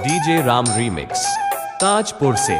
DJ Ram remix Tajpur से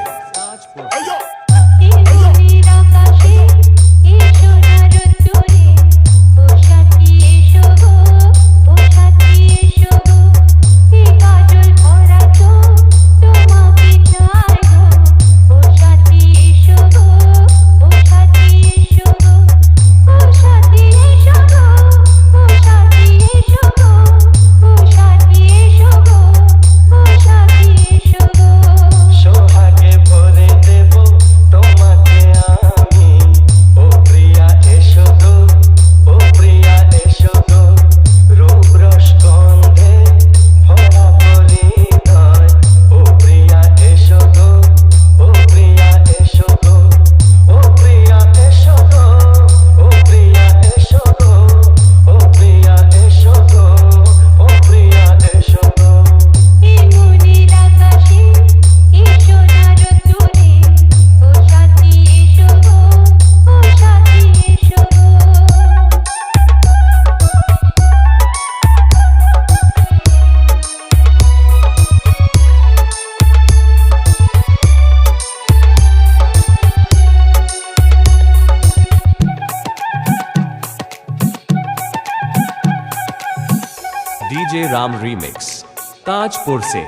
DJ Ram remix Tajpur से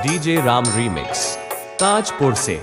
DJ Ram remix Tajpur से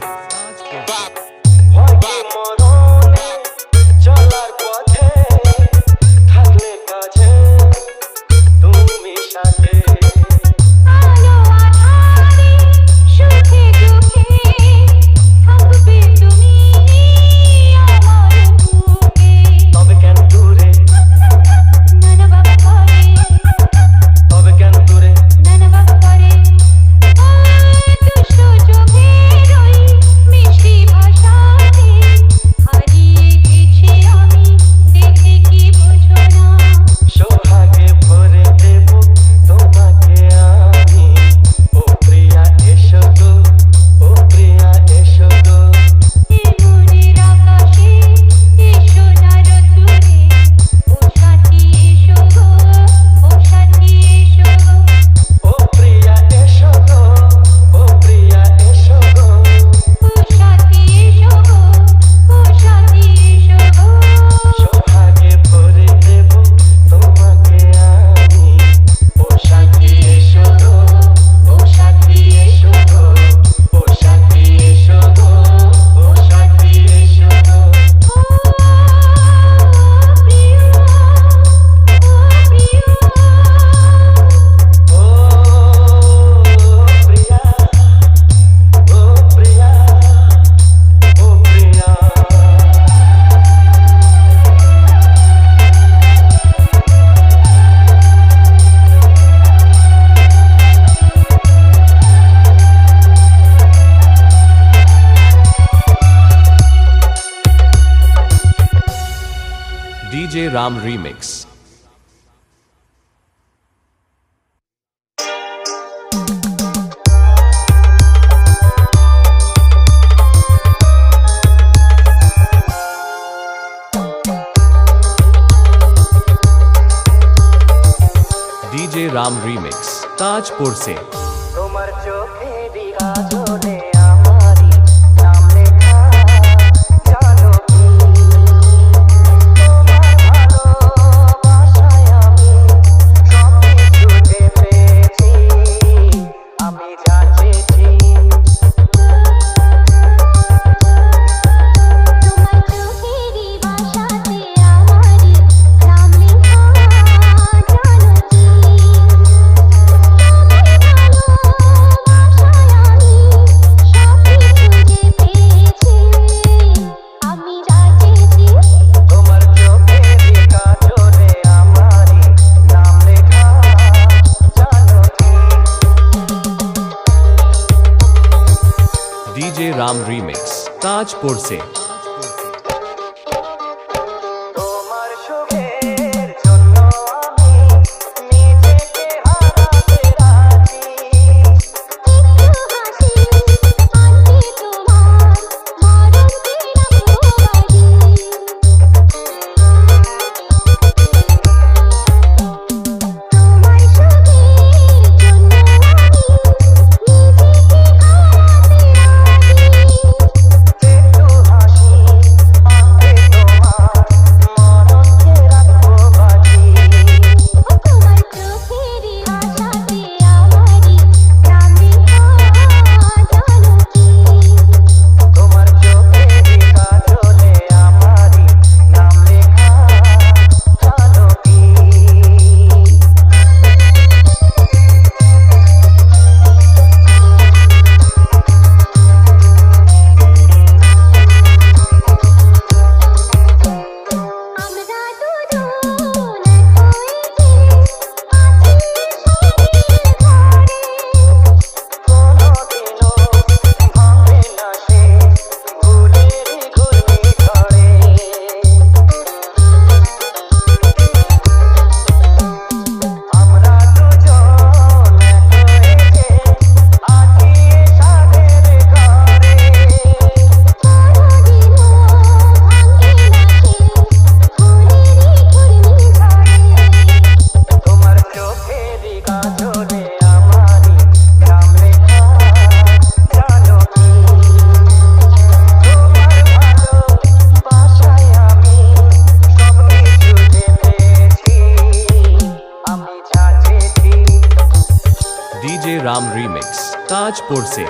DJ Ram remix DJ Ram remix Tajpur से তোমার চোখেরই ताजपुर से। डीजे राम रीमिक्स ताजपुर से।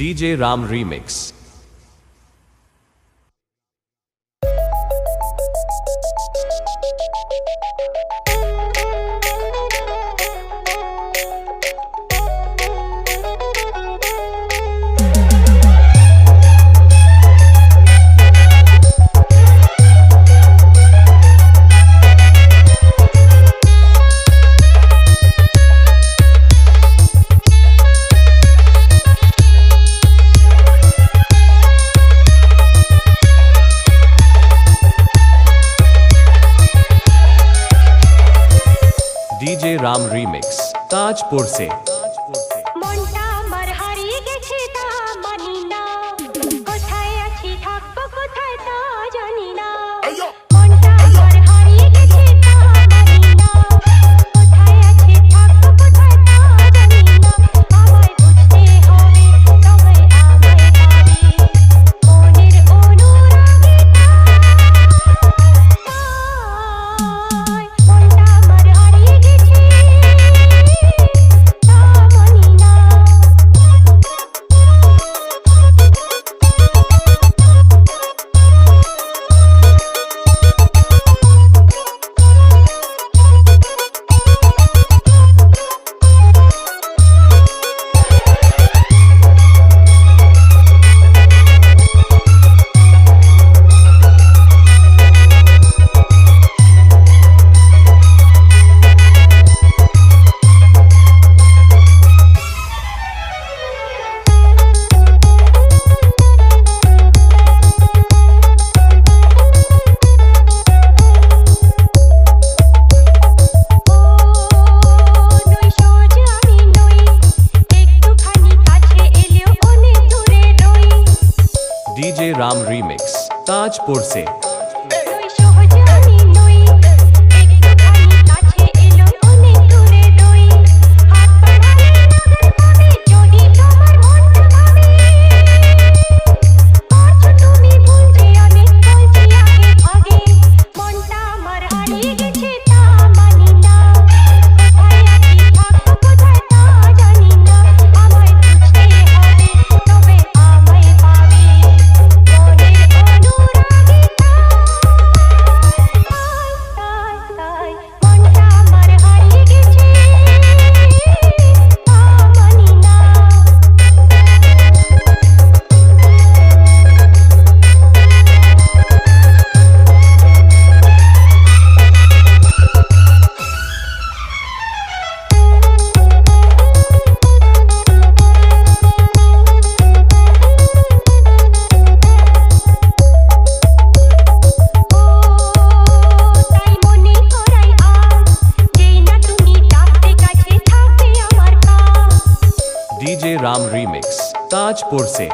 DJ Ram remix. DJ Ram remix Tajpur से। डीजे राम रीमिक्स ताजपुर से। আমায় বুঝতে ताजपुर से।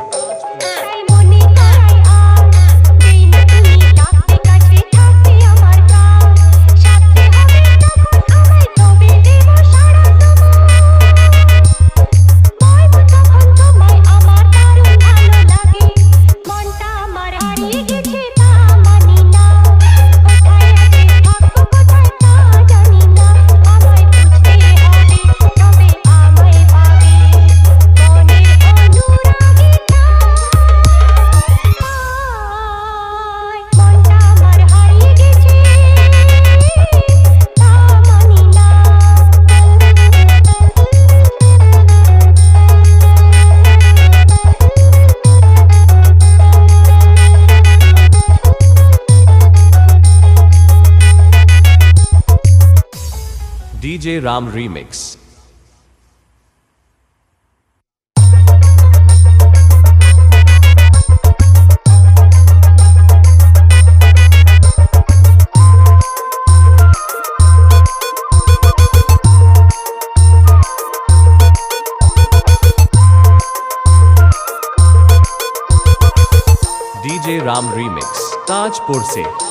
DJ Ram Remix। DJ Ram Remix Tajpur से।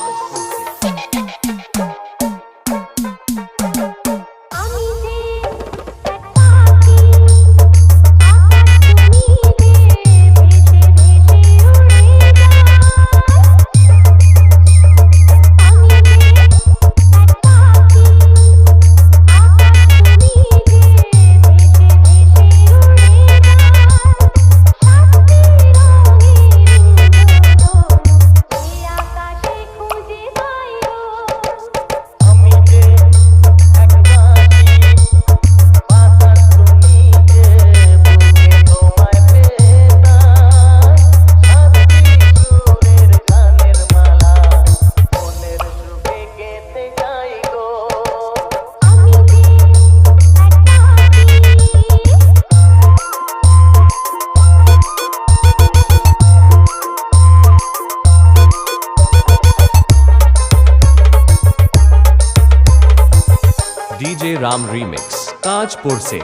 DJ Ram Remix ताजपुर से।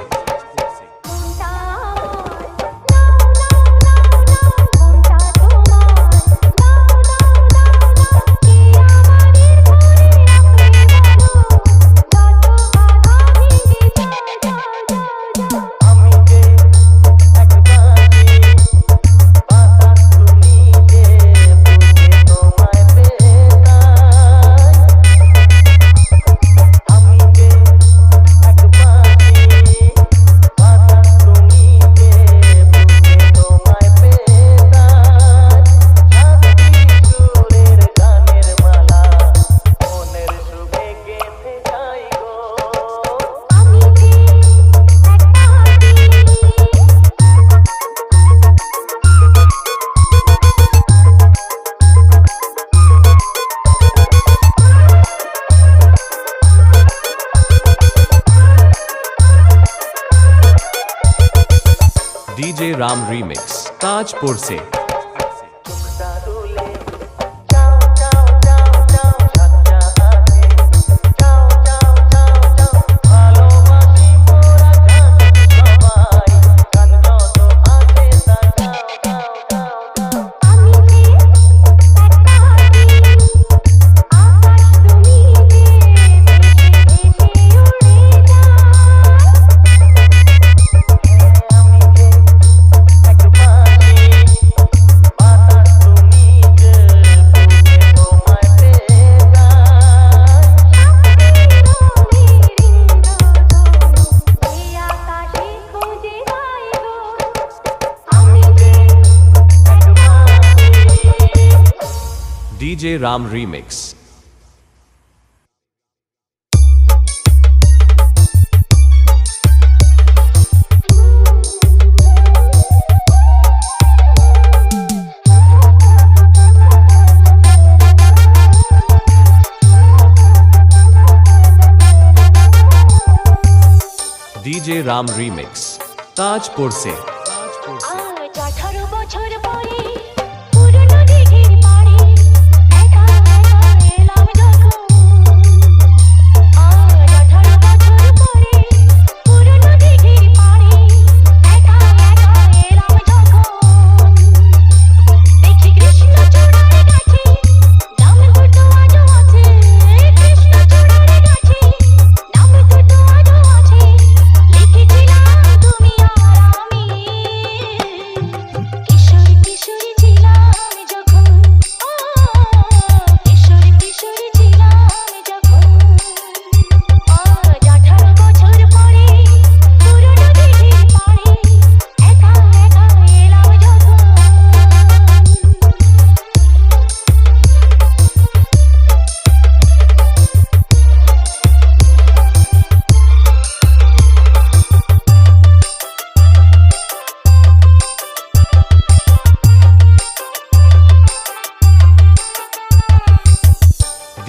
DJ Ram Remix ताजपुर से। DJ Ram Remix। DJ Ram Remix Tajpur से।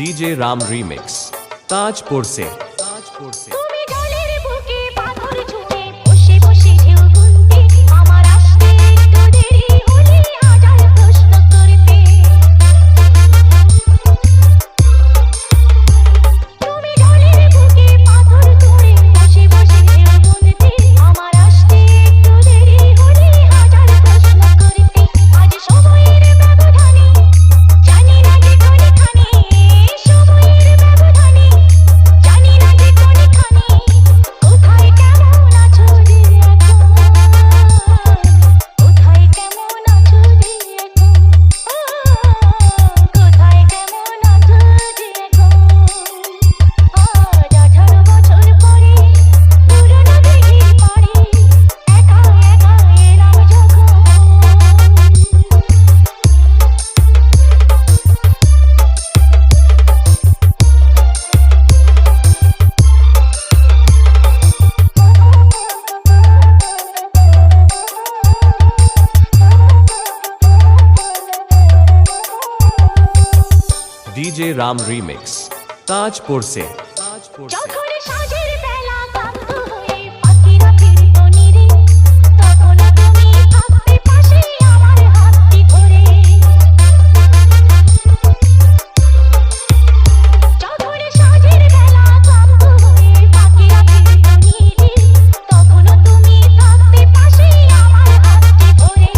डीजे राम रीमिक्स ताजपुर से তুমি জলের বুকে পাথর ছুঁড়ে বসে বসে ঢেউ গুনতে আমার আসতে একটু দেরি হলে হাজার প্রশ্ন করতে তুমি জলের বুকে পাথর ছুঁড়ে বসে বসে ঢেউ গুনতে আমার আসতে একটু দেরি হলে হাজার প্রশ্ন করতে আজ সময়ের ব্যবধানে জানি না যে কোনখানে সময়ের ব্যবধানে জানি না যে কোনখানে কোথায় কেমন আছো রে এখন কোথায় কেমন আছো রে এখন কোথায় কেমন আছো রে এখন আজ 18 বছর পরে পুরনো দিঘির পাড়ে একা একা এলাম যখন डीजे राम रीमिक्स ताजपुर से যখন সাঁঝের বেলা ক্লান্ত হয়ে পাখিরা ফিরতো নিরে তখন তুমি থাকতে পাশে আমার হাতটি ধরে যখন সাঁঝের বেলা ক্লান্ত হয়ে পাখিরা ফিরতো নিরে তখন তুমি থাকতে পাশে আমার হাতটি ধরে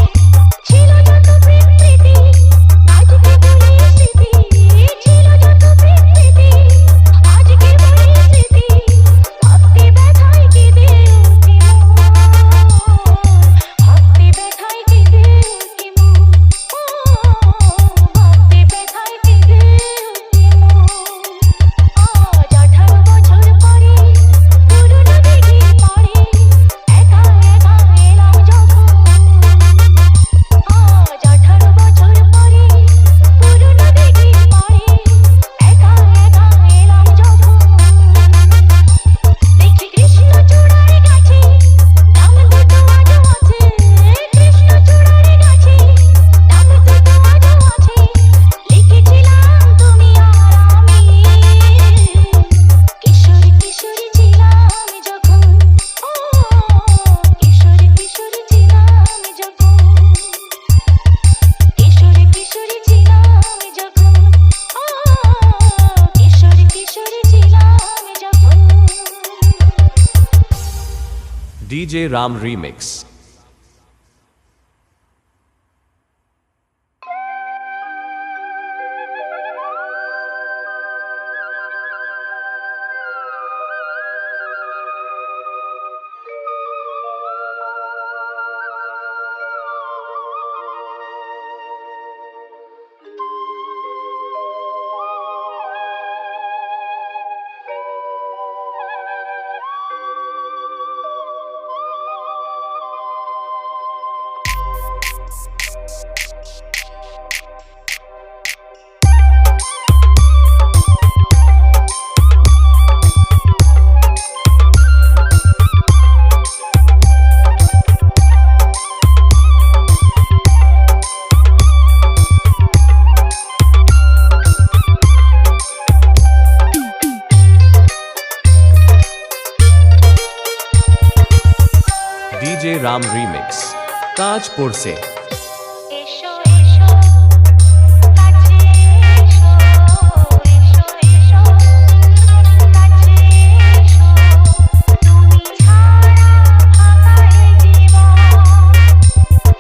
ছিল যত প্রেম প্রীতি আজকে বলে স্মৃতি ছিল যত প্রেম প্রীতি আজকে বলে স্মৃতি ভাবতে ব্যথায় কেঁদে ওঠে মন ভাবতে ব্যথায় কেঁদে ওঠে মন ভাবতে ব্যথায় কেঁদে ওঠে মন আজ 18 বছর পরে পুরনো দিঘির পাড়ে একা একা এলাম যখন আজ 18 বছর পরে পুরনো দিঘির পাড়ে একা একা এলাম যখন দেখি কৃষ্ণচূড়ার গাছে ডাব দুটো আজও আছে কৃষ্ণচূড়ার গাছে ডাব দুটো আজও আছে লিখেছিলাম তুমি আর আমি কিশোর কিশোর ছিলাম যখন কিশোর কিশোর ছিলাম যখন কিশোর কিশোর ছিলাম যখন কিশোর কিশোর ছিলাম যখন DJ Ram remix DJ Ram remix Tajpur से এসো এসো কাছে এসো এসো এসো কাছে এসো তুমি ছাড়া ফাঁকা এ জীবন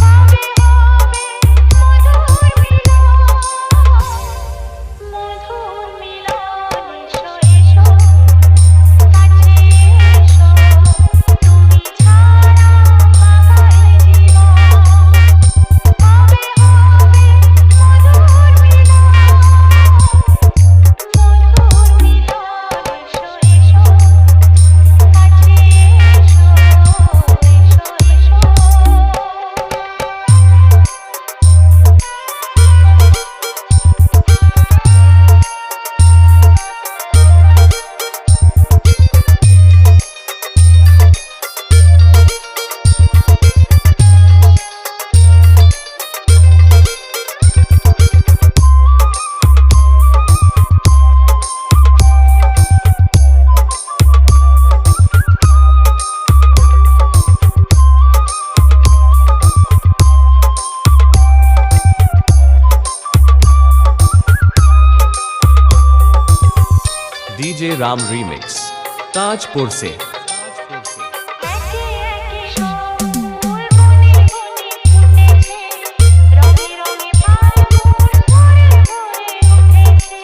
কবে হবে মধুর মিলন এসো এসো কাছে এসো তুমি ছাড়া ফাঁকা এ জীবন डीजे राम रिमिक्स ताजपुर से একে একে সব ফুল বনে বনে ফুটেছে, রঙে রঙে ফাল্গুন ভরে ভরে উঠেছে।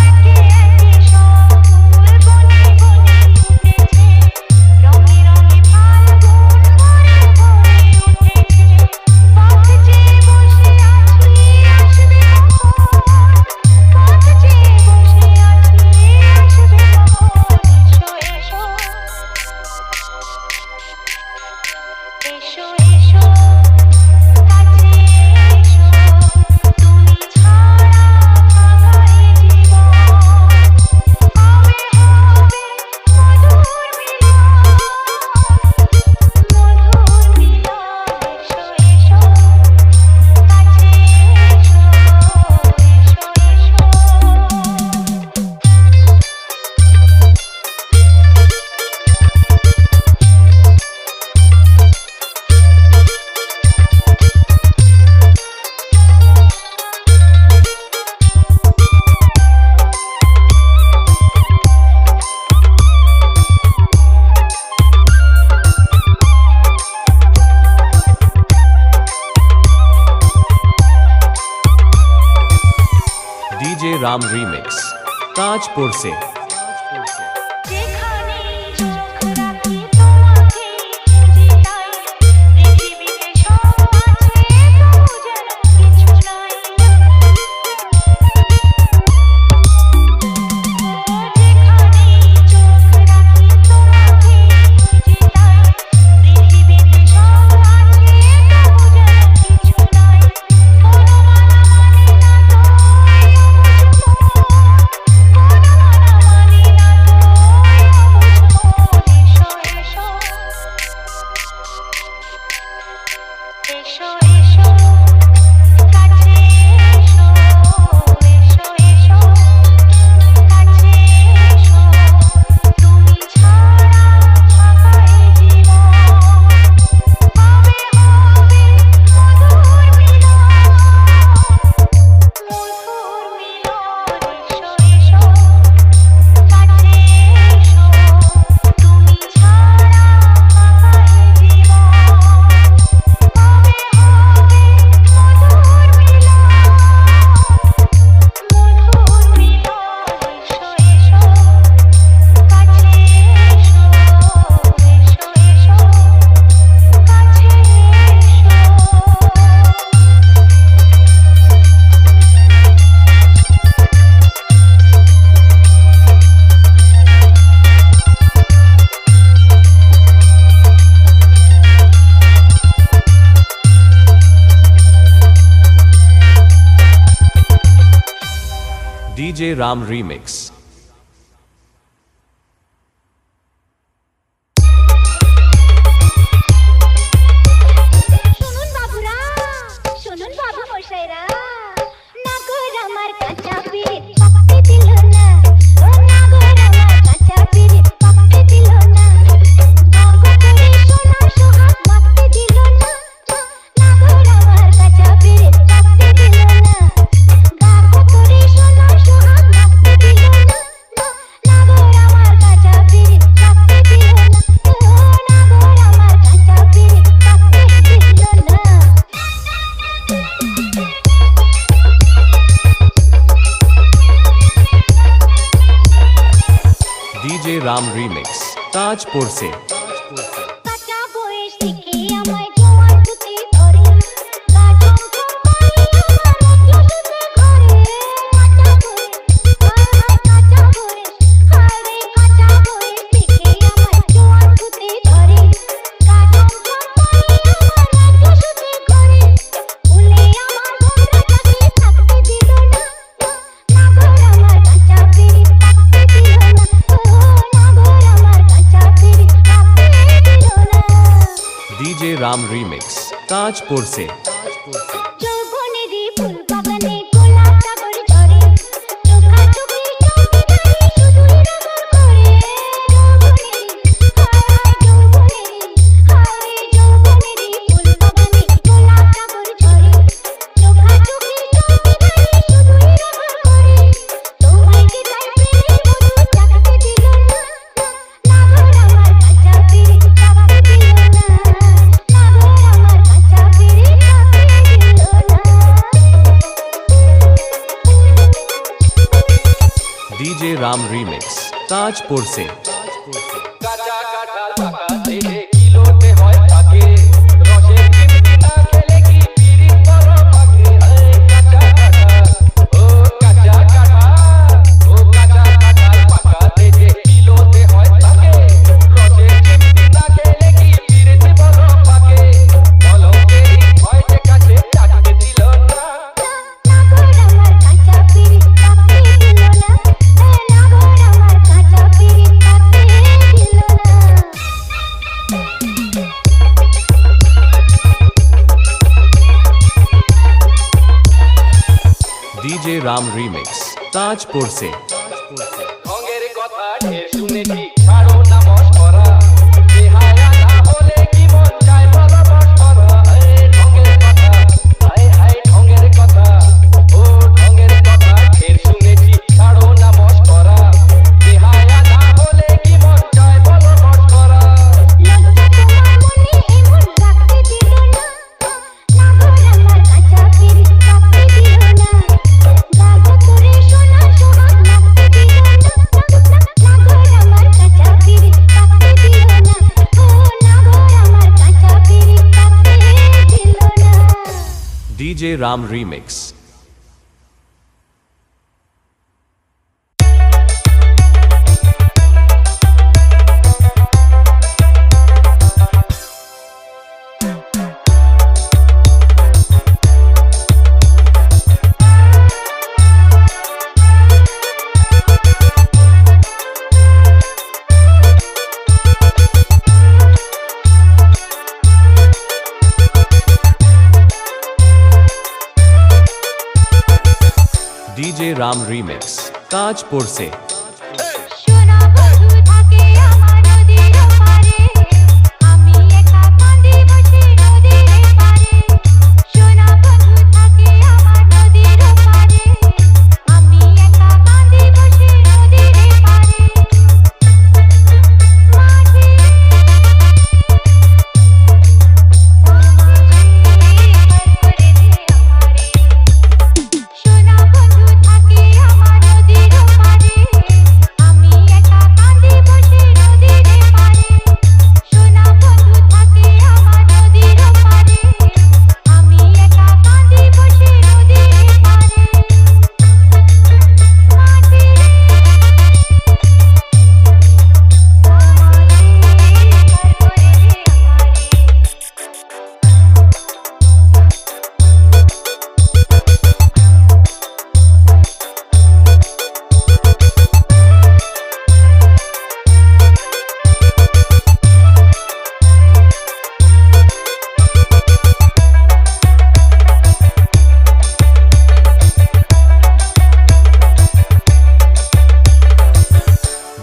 একে একে সব ফুল বনে বনে ফুটেছে, রঙে রঙে ফাল্গুন ভরে ভরে উঠেছে। পথ চেয়ে বসে আছি আসবে কখন, পথ চেয়ে বসে আছি আসবে কখন। এসো এসো এসো কাছে এসো, তুমি ছাড়া ফাঁকা এ জীবন। হবে হবে মধুর মিলন, মধুর মিলন। এসো এসো কাছে এসো, डीजे राम रिमिक्स ताजपुर से যেখানেই চোখ রাখি তোমাকেই খুঁজি তাই, পৃথিবীতে সব আছে তবু যেন কিছু নাই। যেখানেই চোখ রাখি তোমাকেই খুঁজি তাই, পৃথিবীতে সব আছে তবু যেন কিছু নাই। কোনো মানা মানে না তো এই অবুঝ মন, কোনো মানা মানে না তো এই অবুঝ মন। এসো এসো এসো কাছে এসো, এসো এসো কাছে এসো, তুমি ছাড়া ফাঁকা এ জীবন। হবে হবে মধুর মিলন, মধুর মিলন। এসো এসো কাছে এসো, তুমি ছাড়া ফাঁকা এ জীবন। হবে হবে মধুর মিলন, মধুর মিলন। এসো এসো কাছে এসো, এসো এসো কাছে डीजे राम रिमिक्स শুনুন বাবুরা, শুনুন বাবু মশাইরা, নাগর আমার কাঁচা পিরিত পাকতে দিল না, ও নাগর আমার কাঁচা পিরিত পাকতে দিল না, গর্ব করে সোনার সোহাগ মাখতে দিল না, নাগর আমার কাঁচা পিরিত পাকতে দিল না, গর্ব করে সোনার সোহাগ মাখতে দিল না, নাগর আমার কাঁচা পিরিত পাকতে দিল না, ও নাগর আমার কাঁচা পিরিত পাকতে দিল না। डीजे राम रिमिक्स ताजपुर से কাঁচা বয়স থেকে আমায় জোয়ান হতে ধরে, কাজল কোম্পানি আমার মতলো সুতে ঘরে। কাঁচা বয়স, হায় রে কাঁচা বয়স থেকে আমায় জোয়ান হতে ধরে, কাজল কোম্পানি আমার মতলো সুতে ঘরে। ভুলে আমার ঘোমরা চাকরি থাকতে দিল না, নাগর আমার কাঁচা পিরিত পাকতে দিল না, ও নাগর আমার কাঁচা পিরিত পাকতে দিল না। डीजे राम रिमिक्स ताजपुर से যৌবনেরই ফুল বাগানে গোলাপ সাগর ঝরে, চোখাচোখি চৌকিদারি শুধুই নজর করে। যৌবনেরই হায় হায় যৌবনেরই, হায় রে যৌবনেরই ফুল বাগানে গোলাপ সাগর ঝরে, চোখাচোখি চৌকিদারি राम रिमिक्स ताजपुर से। কাঁচা কাঁঠাল পাকাতে যে কিলোতে হয় পাকে রসের চিমটি না খেলে কি পিরিত বড় পাকে কাঁচা কাঁঠাল ও কাঁচা কাঁঠাল ও কাঁচা কাঁঠাল পাকাতে যে কিলোতে হয় পাকে রসের চিমটি না খেলে কি পিরিত বড় পাকে বলকেরই ভয় যে কাছে চাটতে দিল না डीजे राम रिमिक्स ताजपुर से। ঢঙের কথা ঢের শুনেছি ছাড়ো না মশকরা বেহায়া না হলে কি মন চায় বলো মশকরা ঢঙের কথা হায় হায় ঢঙের কথা ও ঢঙের কথা ঢের শুনেছি ছাড়ো না মশকরা বেহায়া না হলে কি মন চায় বলো মশকরা DJ Ram remix. DJ Ram remix Tajpur से।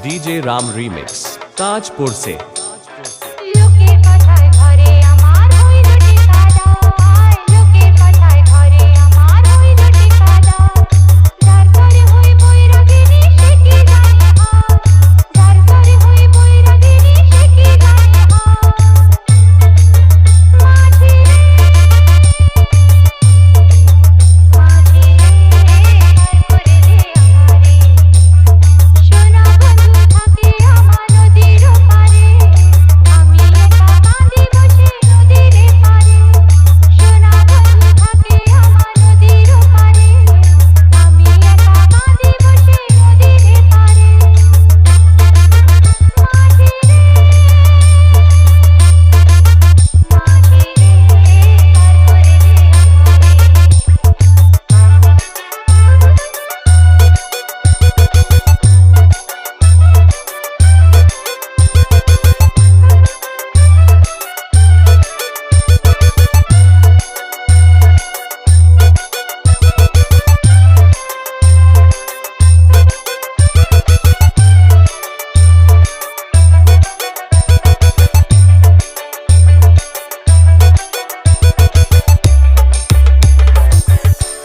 डीजे राम रिमिक्स ताजपुर से।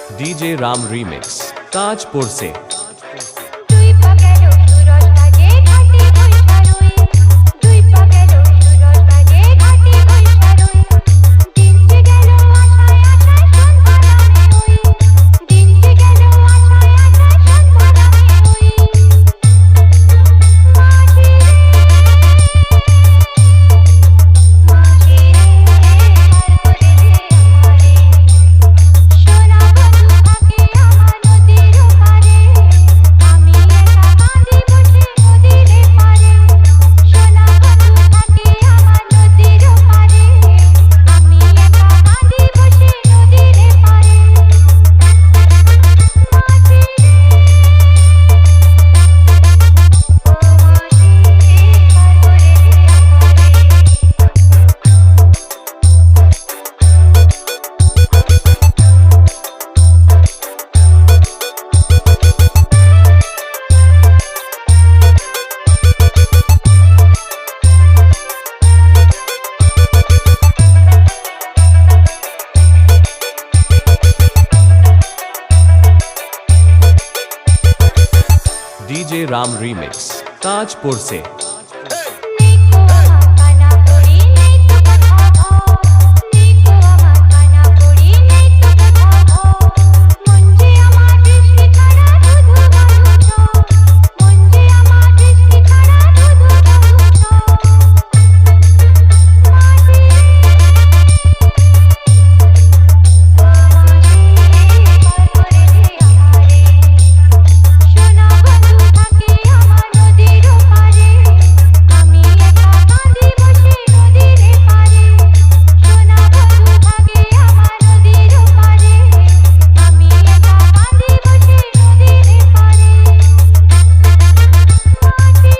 डीजे राम रिमिक्स ताजपुर से। राम रीमिक्स ताजपुर से। देखो আমার কানা পড়ি নেই তো কথা ঘর দেখো আমার কানা পড়ি নেই তো কথা ঘর মন যে আমার দৃষ্টি ছাড়া শুধু বালুচর মন যে আমার দৃষ্টি ছাড়া শুধু বালুচর মাঝে করে দে আমারে সোনা বন্ধু থাকে আমার নদীর পারে আমি একা কাঁদি বসে নদীর পারে সোনা বন্ধু থাকে আমার নদীর পারে আমি একা কাঁদি বসে নদীর পারে মাঝে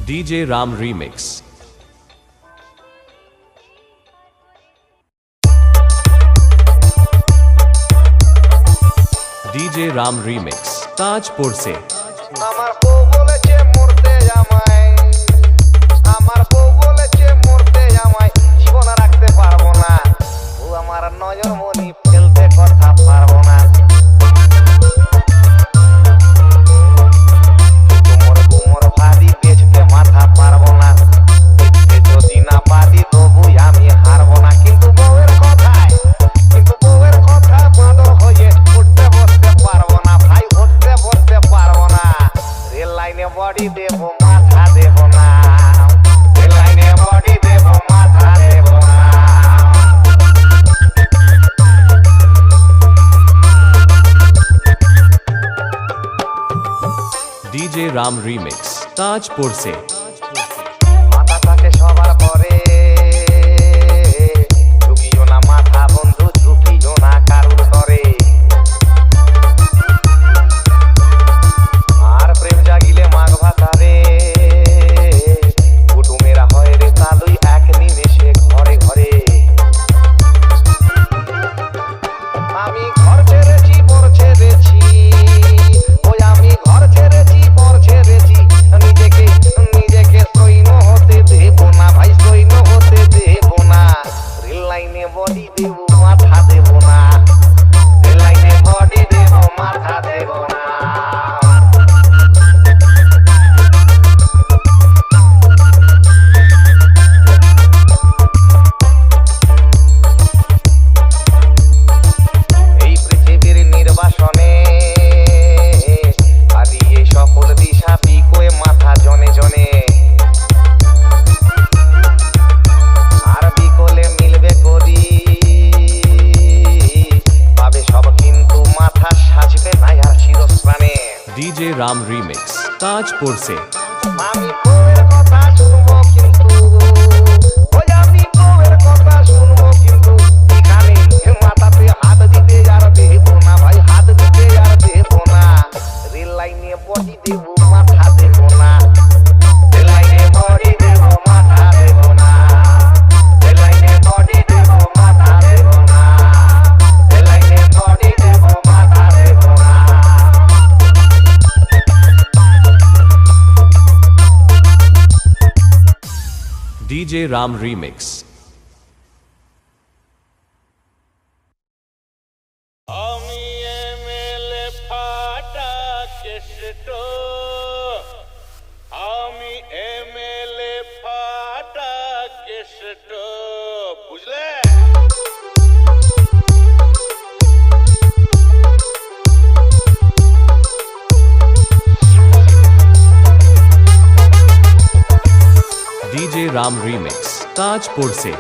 DJ Ram remix. DJ Ram remix Tajpur से। আমার বউ বলেছে মরতে আমায় আমার বউ বলেছে মরতে আমায় জীবন রাখতে পারবো না ও আমার নজর মনি ফেলতে কথা পারবো না কোমর ভারী বেচতে মাথা পারবো না দেখতে যদি না পারি তবু আমি হারবো না কিন্তু বউয়ের কথায় বাঁদর হয়ে উঠতে বসতে পারবো না ভাই উঠতে বসতে পারবো না রেল লাইনে বডি দেব মাথা দেব না রেল লাইনে বডি দেব মাথা দেব না डीजे राम रीमिक्स ताजपुर से। মাথা থাকে সবার পরে ঝুঁকিও না মাথা বন্ধু ঝুঁকিও না কারুর তরে আর প্রেম জাগিলে মাঘ ভাতারে কুটুমেরা হয় রে তালুই এক নিমেষে ঘরে ঘরে আমি ঘর ছেড়েছি পর ছেড়েছি ওই আমি ঘর ছেড়েছি পর ছেড়েছি নিজেকে নিজেকে সৈন্য হতে দেব না ভাই সৈন্য হতে দেব না রেল লাইনে বডি দেব মাথা দেব না রেল লাইনে বডি দেব মাথা দেব না এই পৃথিবীর নির্বাসনে হারিয়ে সকল দিশা বিকোয়ে মাথা জনে জনে আর বিকলে মিলবে করি পাবে সব কিন্তু মাথা সাজবে না আর শিরস্থানে डीजे राम रीमिक्स ताजपुर से। আমি বউয়ের কথা শুনবো কিন্তু ওই আমি বউয়ের কথা শুনবো কিন্তু এখানে মাথাতে হাত দিতে আর দেব না ভাই হাত দিতে আর দেব না রেল লাইনে বডি দেব মাথা দেব না রেল লাইনে বডি দেব মাথা দেব না রেল লাইনে বডি দেব মাথা দেব না রেল লাইনে বডি দেব মাথা দেব না डीजे राम रीमिक्स। আমি এমএলএ ফাটা কেষ্ট আমি এমএলএ ফাটা কেষ্ট বুঝলে डीजे राम रीमिक्स ताजपुर से।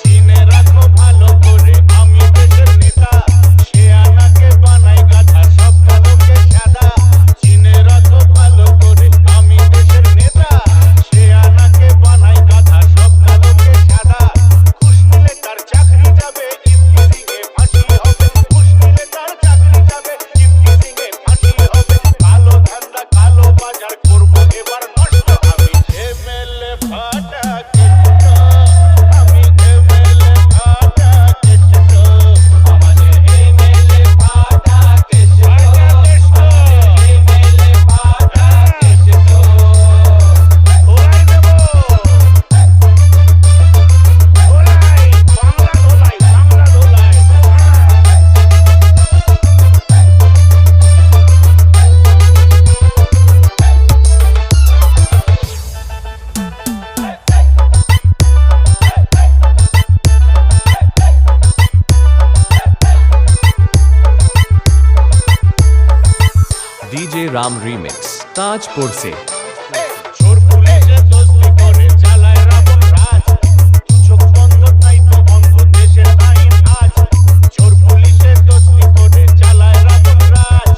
চিনে রাখো ভালো করে আমি দেশের নেতা সে আনাকে বানাই গাধা সব কালোকে সাদা চিনে রাখো ভালো করে আমি দেশের নেতা সে আনাকে বানাই গাধা সব কালোকে সাদা খুশ নিলে তার চাকরি যাবে ইফতিজিং এ ফাঁসি হবে খুশ নিলে তার চাকরি যাবে ইফতিজিং এ ফাঁসি হবে কালো ধান্দা কালো বাজার করবো এবার নষ্ট আমি এমএলএ ফাটা কেষ্ট डीजे राम रीमिक्स ताजपुर से চোর পুলিশে দোস্তি করে চালায় রাবণ রাজ চোখ বন্ধ তাই তো বন্ধ দেশের আইন আজ চোর পুলিশে দোস্তি করে চালায় রাবণ রাজ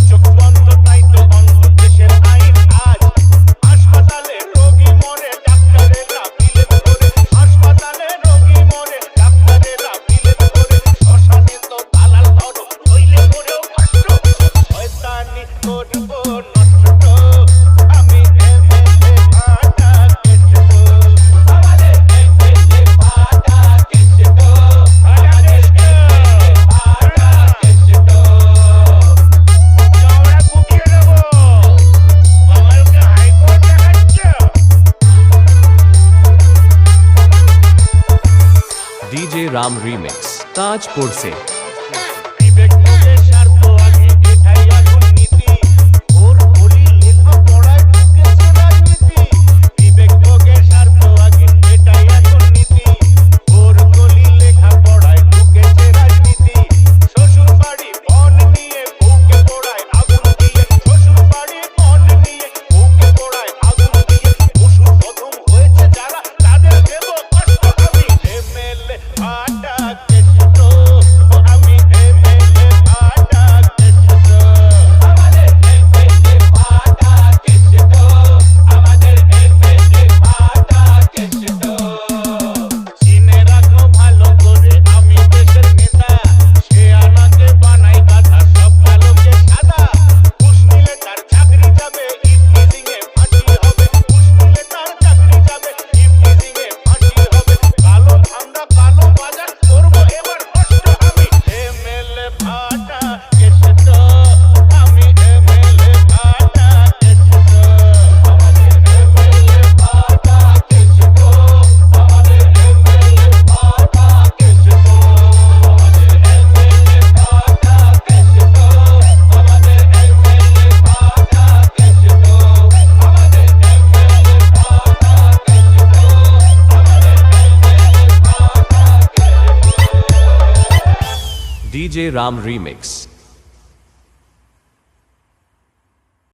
চোখ বন্ধ তাই তো বন্ধ দেশের আইন আজ হাসপাতালে রোগী মরে ডাক্তারেরা বিলেত করে হাসপাতালে রোগী মরে ডাক্তারেরা বিলেত করে শ্মশানে তো দালাল ধরো হইলে করেও কষ্ট শয়তানি করব নষ্ট আমি এমএলএ ফাটা কেষ্ট আমাদের এমএলএ ফাটা কেষ্ট আমাদের এমএলএ ফাটা কেষ্ট আমরা কুপিয়ে দেব আমাকে হাইকোর্ট দেখাচ্ছ डीजे राम रीमिक्स ताजपुर से বিবেক ভোগের স্বার্থ আগে এটাই এখন নীতি ওর বলি লেখা পড়ায় ঢুকেছে রাজনীতি বিবেক ভোগের স্বার্থ আগে এটাই এখন নীতি ওর বলি লেখা পড়ায় ঢুকেছে রাজনীতি শ্বশুর বাড়ি বন নিয়ে বউকে পোড়ায় আগুন দিয়ে শ্বশুর বাড়ি বন নিয়ে বউকে পোড়ায় আগুন দিয়ে ওষুধ প্রথম হয়েছে যারা তাদের দেব কষ্ট আমি এমএলএ ফাটা কেষ্ট আমি এমএলএ ফাটা কেষ্ট আমাদের এমএলএ ফাটা কেষ্ট আমাদের এমএলএ ফাটা কেষ্ট চিনে রাখো ভালো করে আমি দেশের নেতা সে আনাকে বানাই গাধা সব কালোকে সাদা ঘুষ নিলে তার চাকরি যাবে ইফটিজিং এ ফাঁসি হবে ঘুষ নিলে তার চাকরি যাবে ইফটিজিং এ ফাঁসি হবে কালো ধান্দা কালো বাজার করবো এবার কষ্ট আমি এমএলএ ফাটা কেষ্ট আমি এমএলএ ফাটা কেষ্ট আমাদের এমএলএ ফাটা কেষ্ট আমাদের এমএলএ ফাটা কেষ্ট আমাদের এমএলএ ফাটা কেষ্ট আমাদের এমএলএ ফাটা কেষ্ট আমাদের এমএলএ ফাটা কেষ্ট डीजे राम रीमिक्स